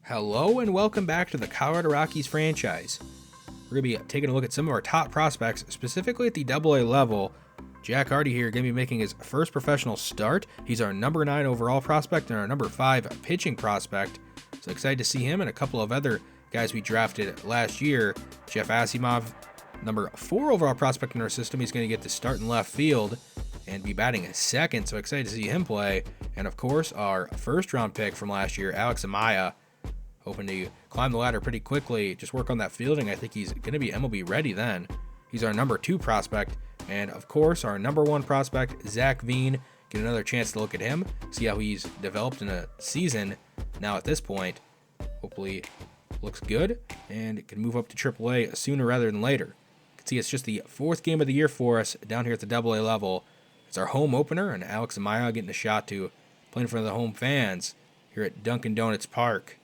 Hello and welcome back to the Colorado Rockies franchise. We're going to be taking a look at some of our top prospects, specifically at the AA level. Jack Hardy here going to be making his first professional start. He's our number 9 overall prospect and our number 5 pitching prospect. So excited to see him and a couple of other guys we drafted last year. Jeff Asimov, number 4 overall prospect in our system. He's going to get to start in left field and be batting second, so excited to see him play. And of course, our first round pick from last year, Alex Amaya, hoping to climb the ladder pretty quickly, just work on that fielding. I think he's going to be MLB ready then. He's our number 2 prospect. And of course, our number 1 prospect, Zach Veen. Get another chance to look at him, see how he's developed in a season now at this point. Hopefully looks good and can move up to AAA sooner rather than later. You can see it's just the 4th game of the year for us down here at the AA level. It's our home opener, and Alex Amaya getting a shot to play in front of the home fans here at Dunkin' Donuts Park.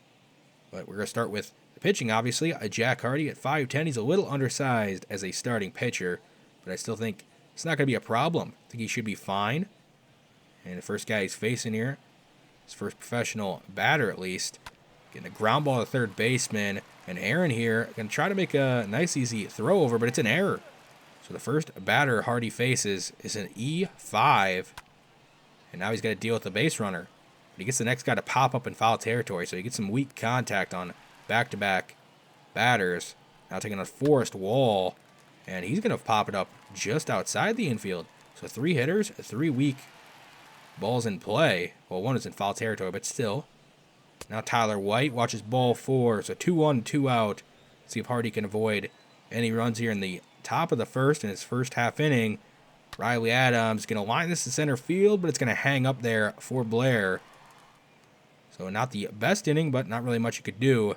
But we're going to start with the pitching, obviously. Jack Hardy at 5'10". He's a little undersized as a starting pitcher, but I still think it's not going to be a problem. I think he should be fine. And the first guy he's facing here, his first professional batter at least, getting a ground ball to third baseman. And Aaron here going to try to make a nice, easy throw over, but it's an error. So the first batter Hardy faces is an E5. And now he's got to deal with the base runner. He gets the next guy to pop up in foul territory, so he gets some weak contact on back-to-back batters. Now taking a Forrest Wall, and he's going to pop it up just outside the infield. So 3 hitters, 3 weak balls in play. Well, 1 is in foul territory, but still. Now Tyler White watches ball 4, so 2-1, 2 out. See if Hardy can avoid any runs here in the top of the first in his first half inning. Riley Adams going to line this to center field, but it's going to hang up there for Blair. So not the best inning, but not really much you could do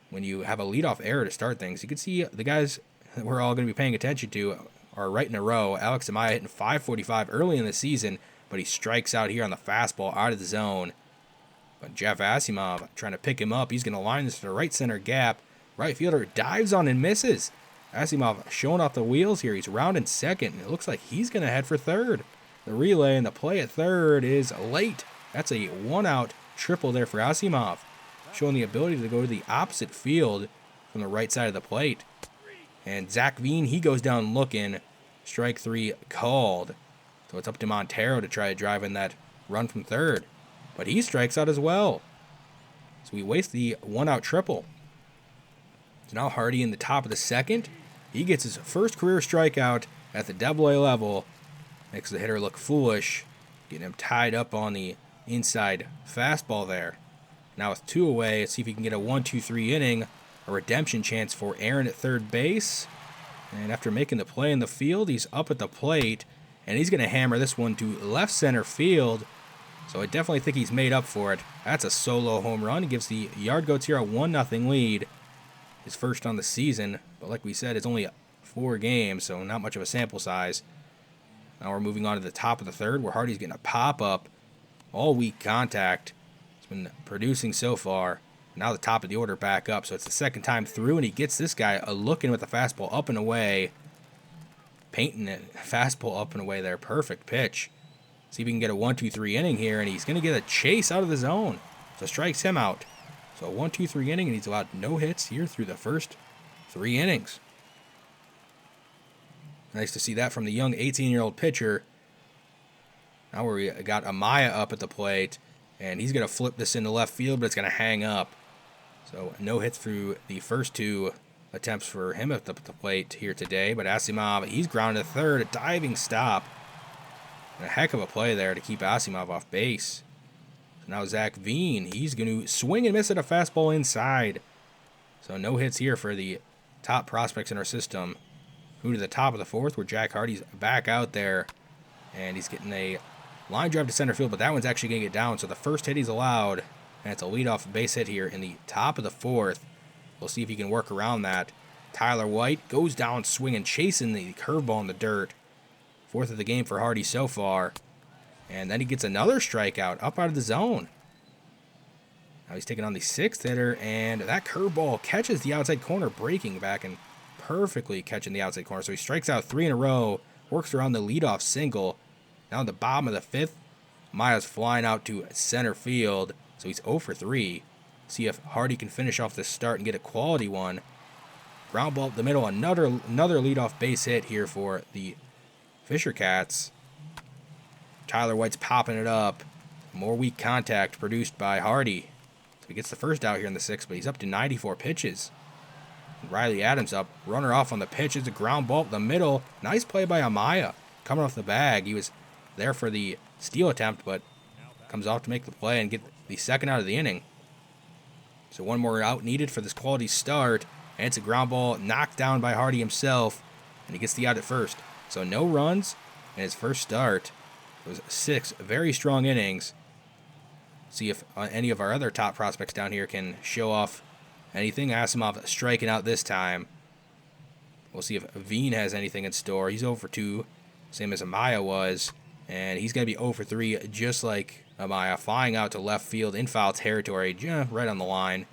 when you have a leadoff error to start things. You can see the guys that we're all going to be paying attention to are right in a row. Alex Amaya hitting .545 early in the season, but he strikes out here on the fastball out of the zone. But Jeff Asimov trying to pick him up. He's going to line this to the right center gap. Right fielder dives on and misses. Asimov showing off the wheels here. He's rounding second, and it looks like he's going to head for third. The relay and the play at third is late. That's a 1-out triple there for Asimov, showing the ability to go to the opposite field from the right side of the plate. And Zach Veen, he goes down looking. Strike 3 called. So it's up to Montero to try to drive in that run from third. But he strikes out as well. So we waste the 1-out triple. So now Hardy in the top of the second. He gets his first career strikeout at the AA level. Makes the hitter look foolish. Getting him tied up on the inside fastball there. Now with 2 away, let's see if he can get a 1-2-3 inning. A redemption chance for Aaron at third base. And after making the play in the field, he's up at the plate. And he's going to hammer this one to left center field. So I definitely think he's made up for it. That's a solo home run. He gives the Yard Goats here a 1-0 lead. His first on the season. But like we said, it's only 4 games, so not much of a sample size. Now we're moving on to the top of the third, where Hardy's getting a pop-up. All weak contact. It's been producing so far. Now the top of the order back up. So it's the second time through, and he gets this guy looking with the fastball up and away. Painting it. Fastball up and away there. Perfect pitch. See if we can get a 1-2-3 inning here, and he's going to get a chase out of the zone. So strikes him out. So a 1-2-3 inning, and he's allowed no hits here through the first 3 innings. Nice to see that from the young 18-year-old pitcher. Now we got Amaya up at the plate, and he's going to flip this into left field, but it's going to hang up. So no hits through the first 2 attempts for him at the plate here today. But Asimov, he's grounded to third, a diving stop. And a heck of a play there to keep Asimov off base. So now Zach Veen, he's going to swing and miss at a fastball inside. So no hits here for the top prospects in our system. Move to the top of the 4th, where Jack Hardy's back out there. And he's getting a line drive to center field, but that one's actually going to get down. So the first hit he's allowed, and it's a leadoff base hit here in the top of the 4th. We'll see if he can work around that. Tyler White goes down swinging, chasing the curveball in the dirt. 4th of the game for Hardy so far. And then he gets another strikeout up out of the zone. Now he's taking on the 6th hitter, and that curveball catches the outside corner, breaking back and perfectly catching the outside corner. So he strikes out 3 in a row, works around the leadoff single. Now at the bottom of the 5th, Maya's flying out to center field, so he's 0 for 3. See if Hardy can finish off this start and get a quality one. Ground ball up the middle, another leadoff base hit here for the Fisher Cats. Tyler White's popping it up. More weak contact produced by Hardy. So he gets the first out here in the 6th, but he's up to 94 pitches. Riley Adams up, runner off on the pitch. It's a ground ball up the middle. Nice play by Amaya. Coming off the bag. He was there for the steal attempt, but comes off to make the play and get the second out of the inning. So one more out needed for this quality start. And it's a ground ball knocked down by Hardy himself. And he gets the out at first. So no runs in his first start. It was 6 very strong innings. See if any of our other top prospects down here can show off anything. Asimov striking out this time. We'll see if Veen has anything in store. He's 0 for 2, same as Amaya was. And he's going to be 0 for 3, just like Amaya, flying out to left field in foul territory, right on the line.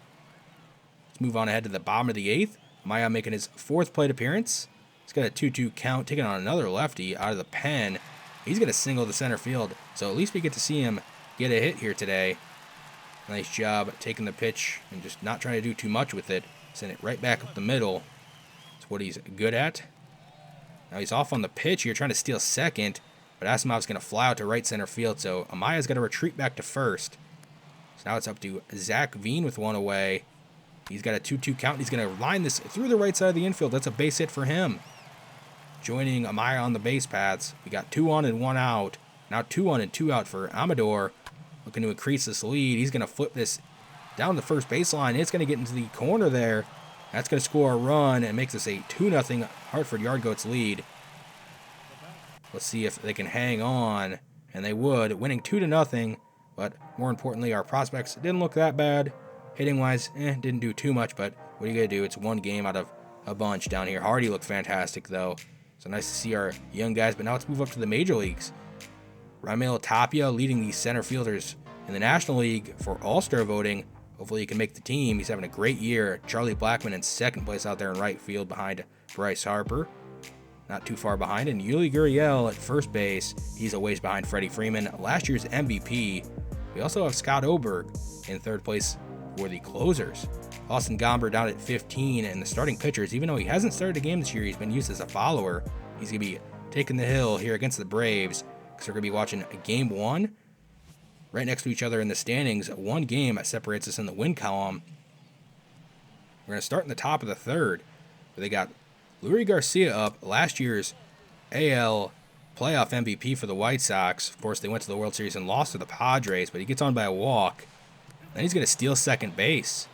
Let's move on ahead to the bottom of the 8th. Amaya making his 4th plate appearance. He's got a 2-2 count, taking on another lefty out of the pen. He's going to single to center field, so at least we get to see him get a hit here today. Nice job taking the pitch and just not trying to do too much with it. Send it right back up the middle. That's what he's good at. Now he's off on the pitch here, trying to steal second, but Asimov's going to fly out to right center field, so Amaya's got to retreat back to first. So now it's up to Zach Veen with one away. He's got a 2-2 count. He's going to line this through the right side of the infield. That's a base hit for him. Joining Amaya on the base paths. We got 2 on and 1 out. Now 2 on and 2 out for Amador. Looking to increase this lead. He's going to flip this down the first baseline. It's going to get into the corner there. That's going to score a run and make this a 2-0 Hartford Yard Goats lead. Let's see if they can hang on. And they would, winning 2-0. But more importantly, our prospects didn't look that bad. Hitting-wise, didn't do too much. But what are you going to do? It's one game out of a bunch down here. Hardy looked fantastic, though. So nice to see our young guys. But now let's move up to the major leagues. Raimel Tapia leading the center fielders in the National League for All-Star voting. Hopefully he can make the team. He's having a great year. Charlie Blackman in 2nd place out there in right field behind Bryce Harper. Not too far behind. And Yuli Gurriel at first base. He's a ways behind Freddie Freeman, last year's MVP. We also have Scott Oberg in 3rd place for the closers. Austin Gomber down at 15, and the starting pitchers, even though he hasn't started a game this year, he's been used as a follower. He's going to be taking the hill here against the Braves. So we're going to be watching game 1 right next to each other in the standings. One game that separates us in the win column. We're going to start in the top of the 3rd, where they got Lurie Garcia up, last year's AL playoff MVP for the White Sox. Of course, they went to the World Series and lost to the Padres, but he gets on by a walk. Then he's going to steal second base.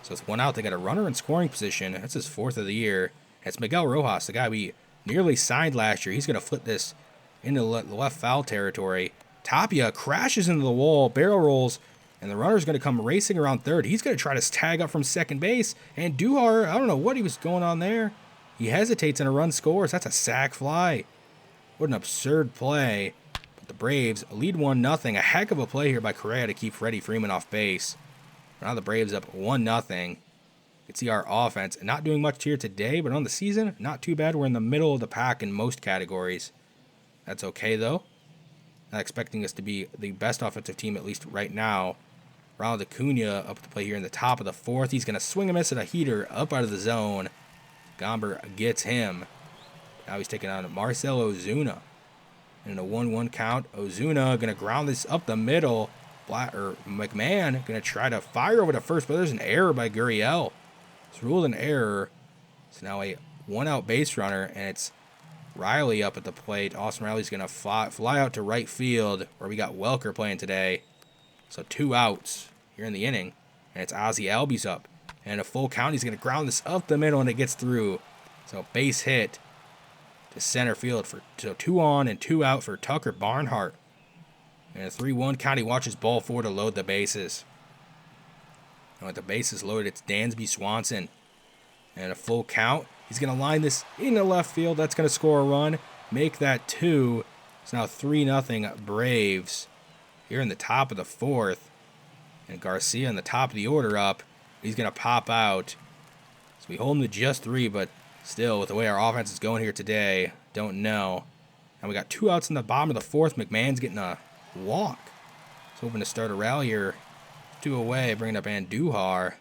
So it's 1 out. They got a runner in scoring position. That's his 4th of the year. It's Miguel Rojas, the guy we nearly signed last year. He's going to flip this into the left foul territory. Tapia crashes into the wall, barrel rolls, and the runner's going to come racing around 3rd. He's going to try to tag up from second base, and Duhar, I don't know what he was going on there. He hesitates and a run scores. That's a sac fly. What an absurd play. But the Braves lead 1-0. A heck of a play here by Correa to keep Freddie Freeman off base. Now the Braves up 1-0. You can see our offense not doing much here today, but on the season, not too bad. We're in the middle of the pack in most categories. That's okay, though. Not expecting us to be the best offensive team, at least right now. Ronald Acuna up to play here in the top of the 4th. He's going to swing and miss at a heater up out of the zone. Gomber gets him. Now he's taking on Marcell Ozuna. And in a 1-1 count, Ozuna going to ground this up the middle. McMahon going to try to fire over to first, but there's an error by Gurriel. It's ruled an error. It's now a 1-out base runner, and it's Riley up at the plate. Austin Riley's going to fly out to right field, where we got Welker playing today. So 2 outs here in the inning, and it's Ozzie Albies up. And a full count, he's going to ground this up the middle, and it gets through. So base hit to center field. So 2 on and 2 out for Tucker Barnhart. And a 3-1 count, he watches ball 4 to load the bases. And with the bases loaded, it's Dansby Swanson. And a full count. He's going to line this into left field. That's going to score a run. Make that 2. It's now 3-0 Braves. Here in the top of the 4th. And Garcia in the top of the order up. He's going to pop out. So we hold him to just 3, but still, with the way our offense is going here today, don't know. And we got 2 outs in the bottom of the 4th. McMahon's getting a walk. He's hoping to start a rally here 2 away, bringing up Andujar.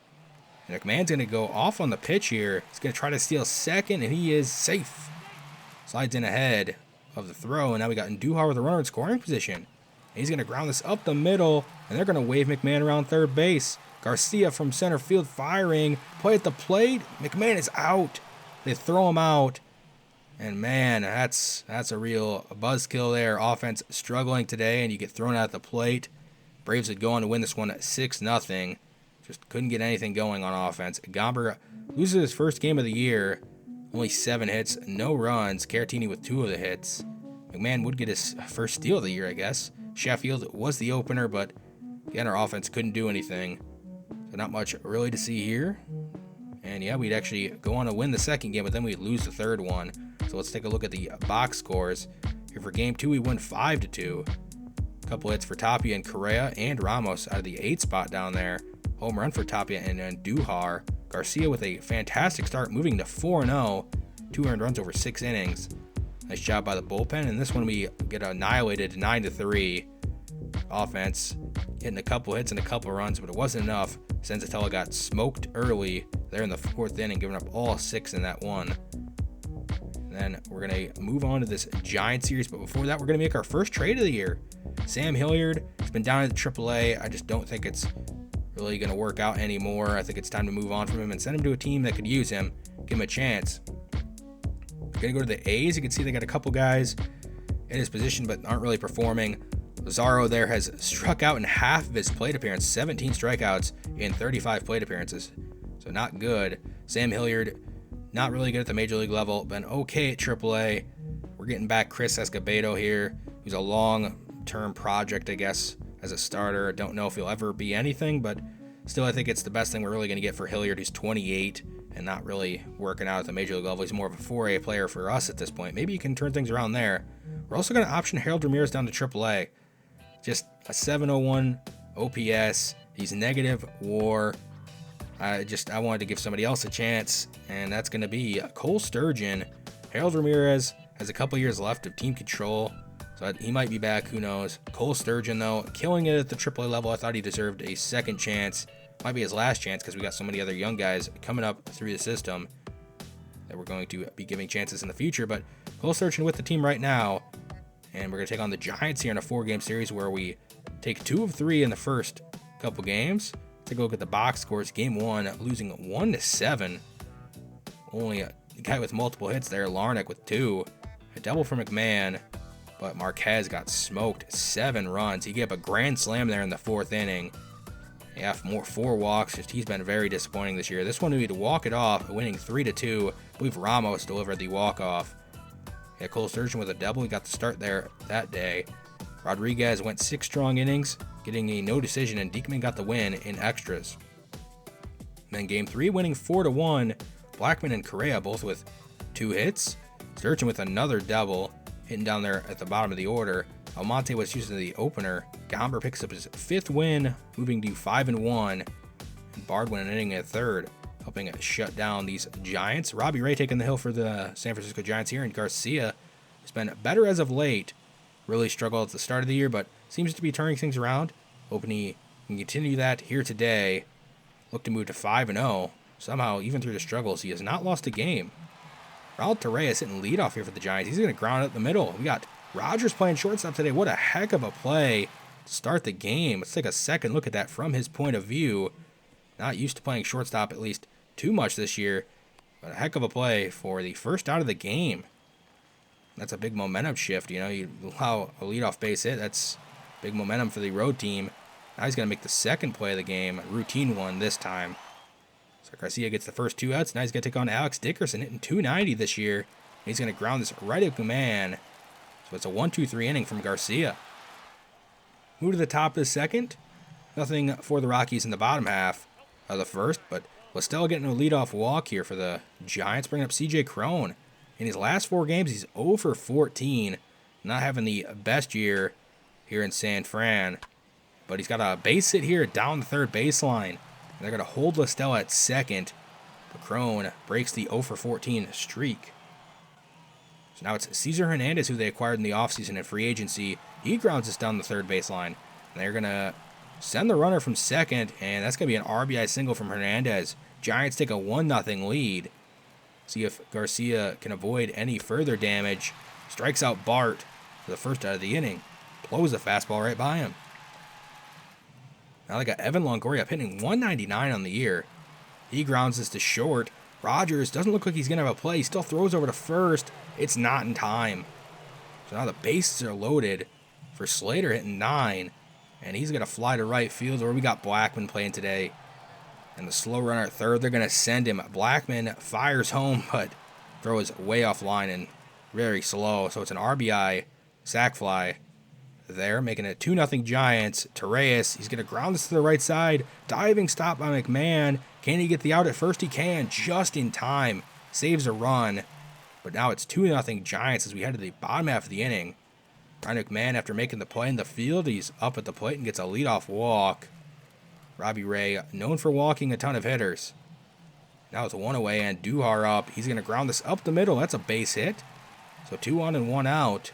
And McMahon's going to go off on the pitch here. He's going to try to steal second, and he is safe. Slides in ahead of the throw, and now we got Andujar with a runner in scoring position. He's going to ground this up the middle, and they're going to wave McMahon around third base. Garcia from center field firing. Play at the plate. McMahon is out. They throw him out. And man, that's a real buzzkill there. Offense struggling today, and you get thrown out at the plate. Braves would go on to win this one 6-0. Just couldn't get anything going on offense. Gomber loses his first game of the year. Only 7 hits, no runs. Caratini with 2 of the hits. McMahon would get his first steal of the year, I guess. Sheffield was the opener, but again, our offense couldn't do anything. So not much really to see here. And yeah, we'd actually go on to win the second game, but then we'd lose the third one. So let's take a look at the box scores. Here for game 2, we won 5-2. A couple hits for Tapia and Correa and Ramos out of the 8 spot down there. Home run for Tapia and Andujar. Garcia with a fantastic start, moving to 4-0. 2 earned runs over 6 innings. Nice job by the bullpen. And this one we get annihilated 9-3. Offense hitting a couple hits and a couple runs, but it wasn't enough. Senzatella got smoked early there in the 4th inning, giving up all 6 in that one. And then we're going to move on to this Giant series, but before that, we're going to make our first trade of the year. Sam Hilliard has been down at the AAA. I just don't think it's really going to work out anymore. I think it's time to move on from him and send him to a team that could use him, give him a chance. Going to go to the A's. You can see they got a couple guys in his position, but aren't really performing. Lazaro there has struck out in half of his plate appearance, 17 strikeouts in 35 plate appearances. So not good. Sam Hilliard, not really good at the major league level, been okay at AAA. We're getting back Chris Escobedo here, who's a long-term project, I guess, as a starter. Don't know if he'll ever be anything, but still I think it's the best thing we're really going to get for Hilliard, who's 28 and not really working out at the major league level. He's more of a 4A player for us at this point. Maybe he can turn things around there. We're also going to option Harold Ramirez down to AAA. Just a 701 OPS. He's negative WAR. I wanted to give somebody else a chance, and that's going to be Cole Sturgeon. Harold Ramirez has a couple years left of team control, so he might be back. Who knows? Cole Sturgeon, though, killing it at the AAA level. I thought he deserved a second chance. Might be his last chance because we got so many other young guys coming up through the system that we're going to be giving chances in the future. But Cole Sturgeon with the team right now, and we're going to take on the Giants here in a 4-game series where we take 2 of 3 in the first couple games. Take a look at the box scores. Game 1, losing 1-7. Only a guy with multiple hits there, Larnach with 2. A double for McMahon, but Marquez got smoked, 7 runs. He gave up a grand slam there in the 4th inning. Yeah, 4 walks. He's been very disappointing this year. This one we had to walk it off, winning 3-2. I believe Ramos delivered the walk-off. Yeah, Cole Sturgeon with a double. He got the start there that day. Rodriguez went 6 strong innings, getting a no decision, and Diekman got the win in extras. And then game 3, winning 4-1. Blackman and Correa both with 2 hits. Sturgeon with another double, hitting down there at the bottom of the order. Almonte was using the opener. Gomber picks up his 5th win, moving to 5-1. And Bard went an inning at 3rd, helping shut down these Giants. Robbie Ray taking the hill for the San Francisco Giants here, and Garcia has been better as of late. Really struggled at the start of the year, but seems to be turning things around. Hoping he can continue that here today. Look to move to 5-0. Somehow, even through the struggles, he has not lost a game. Raul Torreyes hitting leadoff here for the Giants. He's going to ground it up the middle. We got Rogers playing shortstop today. What a heck of a play to start the game. Let's take a second look at that from his point of view. Not used to playing shortstop at least too much this year, but a heck of a play for the first out of the game. That's a big momentum shift. You allow a leadoff base hit. That's big momentum for the road team. Now he's going to make the second play of the game, a routine one this time. So Garcia gets the first 2 outs. Now he's going to take on Alex Dickerson, hitting .290 this year. He's going to ground this right at McMahon. So it's a 1-2-3 inning from Garcia. Move to the top of the second. Nothing for the Rockies in the bottom half of the first, but Lestelle getting a leadoff walk here for the Giants, bringing up C.J. Cron. In his last 4 games, he's 0 for 14. Not having the best year here in San Fran. But he's got a base hit here down the third baseline. And they're going to hold Lestelle at second. But Cron breaks the 0 for 14 streak. So now it's Cesar Hernandez, who they acquired in the offseason in free agency. He grounds us down the third baseline. And they're going to send the runner from second, and that's going to be an RBI single from Hernandez. Giants take a 1-0 lead. See if Garcia can avoid any further damage. Strikes out Bart for the first out of the inning. Blows the fastball right by him. Now they got Evan Longoria hitting 199 on the year. He grounds this to short. Rogers doesn't look like he's going to have a play. He still throws over to first. It's not in time. So now the bases are loaded for Slater hitting 9. And he's going to fly to right field where we got Blackman playing today. And the slow runner at third, they're going to send him. Blackman fires home, but throws way off line and very slow. So it's an RBI sac fly there, making it 2-0 Giants. Torres, he's going to ground this to the right side. Diving stop by McMahon. Can he get the out at first? He can, just in time. Saves a run. But now it's 2-0 Giants as we head to the bottom half of the inning. Ryan McMahon, after making the play in the field, he's up at the plate and gets a leadoff walk. Robbie Ray, known for walking a ton of hitters. Now it's 1 away and Duhar up. He's going to ground this up the middle. That's a base hit. So 2 on and 1 out.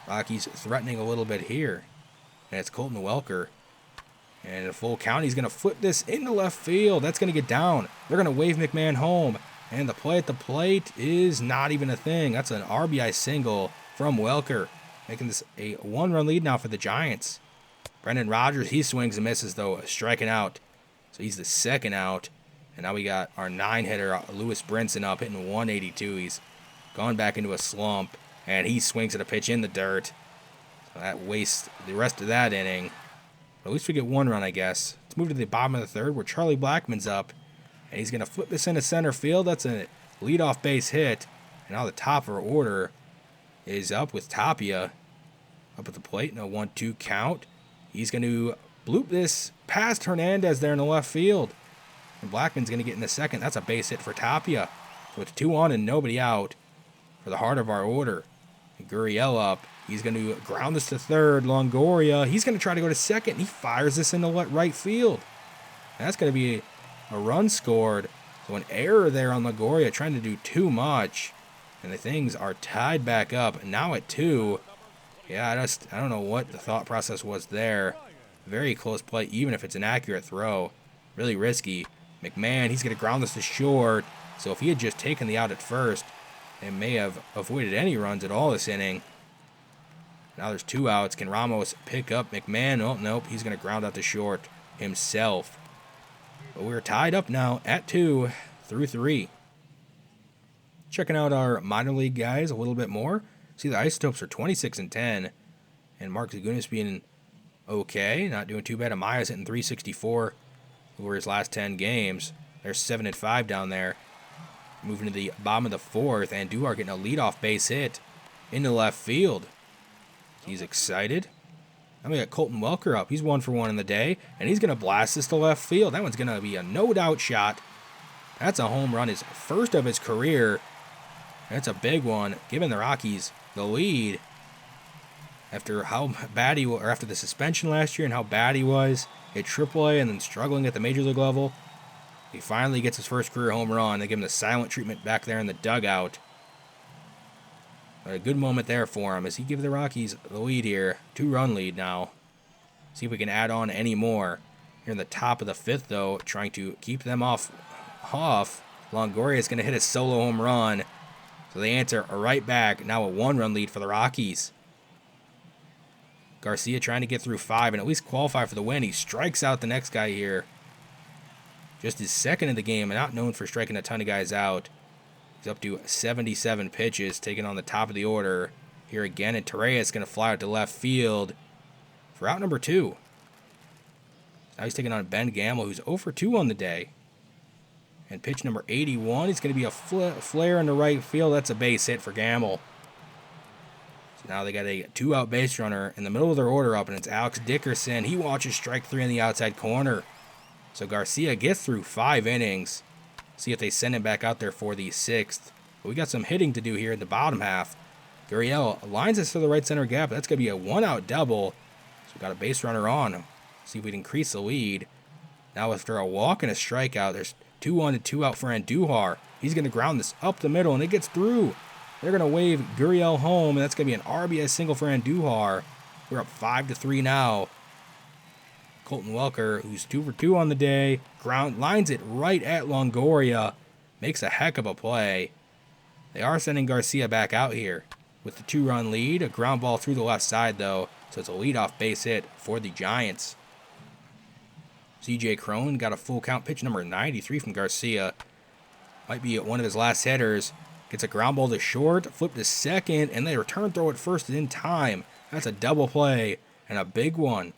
Rockies threatening a little bit here. And it's Colton Welker. And in a full count, he's going to flip this into left field. That's going to get down. They're going to wave McMahon home. And the play at the plate is not even a thing. That's an RBI single from Welker, making this a 1-run lead now for the Giants. Brendan Rodgers, he swings and misses, though, striking out. So he's the second out. And now we got our 9-hitter, Lewis Brinson, up, hitting 182. He's gone back into a slump, and he swings at a pitch in the dirt. So that wastes the rest of that inning. But at least we get 1 run, I guess. Let's move to the bottom of the third, where Charlie Blackmon's up. And he's going to flip this into center field. That's a leadoff base hit. And now the top of our order is up with Tapia up at the plate in a 1-2 count. He's going to bloop this past Hernandez there in the left field. And Blackmon's going to get in the second. That's a base hit for Tapia. So it's 2 on and nobody out for the heart of our order. And Gurriel up. He's going to ground this to third. Longoria, he's going to try to go to second. He fires this into right field. And that's going to be a run scored. So an error there on Longoria, trying to do too much. And the things are tied back up. Now at 2. Yeah, I don't know what the thought process was there. Very close play, even if it's an accurate throw. Really risky. McMahon, he's going to ground this to short. So if he had just taken the out at first, they may have avoided any runs at all this inning. Now there's 2 outs. Can Ramos pick up McMahon? Oh, nope. He's going to ground out to short himself. But we're tied up now at 2 through 3. Checking out our minor league guys a little bit more. See, the Isotopes are 26-10, and Mark Zagunis being okay, not doing too bad. Amaya's hitting 364 over his last 10 games. They're 7-5 down there. Moving to the bottom of the 4th, and Duhar getting a leadoff base hit into left field. He's excited. Then we got Colton Welker up. He's 1 for 1 in the day, and he's going to blast this to left field. That one's going to be a no-doubt shot. That's a home run, his first of his career. That's a big one, giving the Rockies the lead after how bad he was, or after the suspension last year and how bad he was at AAA and then struggling at the major league level. He finally gets his first career home run. They give him the silent treatment back there in the dugout. But a good moment there for him as he gives the Rockies the lead here. 2-run lead now. See if we can add on any more. Here in the top of the 5th, though, trying to keep them off. Longoria is going to hit a solo home run. So they answer right back. Now a 1-run lead for the Rockies. Garcia trying to get through 5 and at least qualify for the win. He strikes out the next guy here. Just his second in the game, and not known for striking a ton of guys out. He's up to 77 pitches, taking on the top of the order. Here again, and Torres is going to fly out to left field for out number 2. Now he's taking on Ben Gamble, who's 0 for 2 on the day. And pitch number 81 is going to be a flare in the right field. That's a base hit for Gamble. So now they got a 2-out base runner in the middle of their order up, and it's Alex Dickerson. He watches strike 3 in the outside corner. So Garcia gets through 5 innings. See if they send him back out there for the 6th. But we got some hitting to do here in the bottom half. Gurriel lines us to the right center gap. That's going to be a 1-out double. So we got a base runner on. See if we can increase the lead. Now after a walk and a strikeout, there's 2-1 and 2 out for Andujar. He's going to ground this up the middle, and it gets through. They're going to wave Gurriel home, and that's going to be an RBI single for Andujar. We're up 5-3 now. Colton Welker, who's 2 for 2 on the day, ground lines it right at Longoria, makes a heck of a play. They are sending Garcia back out here with the 2-run lead. A ground ball through the left side, though, so it's a leadoff base hit for the Giants. CJ Cron got a full count, pitch number 93 from Garcia. Might be one of his last hitters. Gets a ground ball to short, flip to second, and they return throw at first in time. That's a double play and a big one.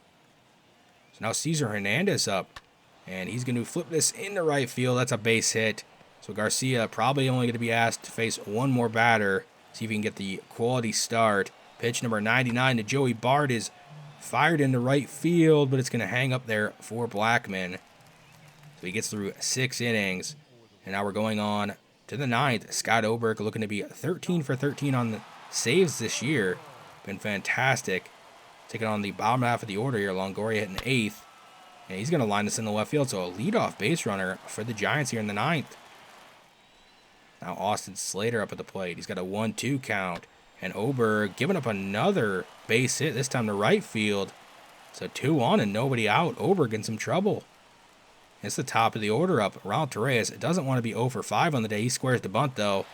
So now Cesar Hernandez up, and he's going to flip this into right field. That's a base hit. So Garcia probably only going to be asked to face one more batter. See if he can get the quality start. Pitch number 99 to Joey Bart is fired into right field, but it's going to hang up there for Blackman. So he gets through 6 innings, and now we're going on to the 9th. Scott Oberg looking to be 13 for 13 on the saves this year. Been fantastic. Taking on the bottom half of the order here. Longoria hitting 8th. And he's going to line this in the left field. So a leadoff base runner for the Giants here in the 9th. Now Austin Slater up at the plate. He's got a 1-2 count. And Oberg giving up another base hit, this time to right field. So 2 on and nobody out. Oberg in some trouble. It's the top of the order up. Ronald Torres doesn't want to be 0 for 5 on the day. He squares the bunt, though.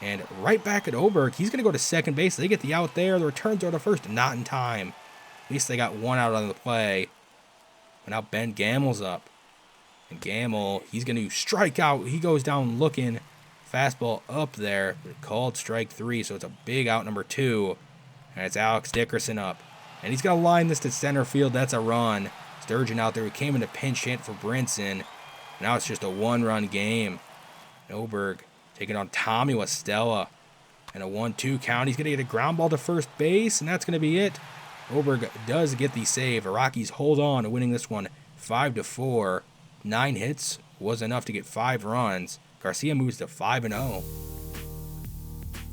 And right back at Oberg, he's going to go to second base. They get the out there. The return throw to first, not in time. At least they got 1 out on the play. But now Ben Gamel's up. And Gamel, he's going to strike out. He goes down looking. Fastball up there. Called strike 3, so it's a big out number 2. And it's Alex Dickerson up. And he's going to line this to center field. That's a run. Sturgeon out there who came in to pinch hit for Brinson. Now it's just a 1-run game. Oberg taking on Tommy Westella. And a 1-2 count. He's going to get a ground ball to first base, and that's going to be it. Oberg does get the save. The Rockies hold on, winning this one 5-4. 9 hits was enough to get 5 runs. Garcia moves to 5-0.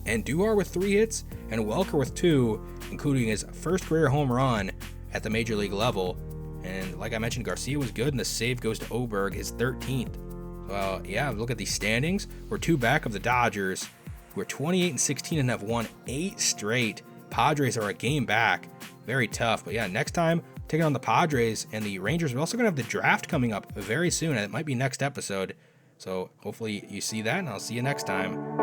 And Duar with 3 hits, and Welker with 2, including his first career home run at the major league level. And like I mentioned, Garcia was good, and the save goes to Oberg, his 13th. Well, yeah, look at the standings. We're 2 back of the Dodgers. We're 28-16 and have won 8 straight. Padres are a game back. Very tough. But yeah, next time, taking on the Padres and the Rangers. We're also going to have the draft coming up very soon. It might be next episode. So hopefully you see that, and I'll see you next time.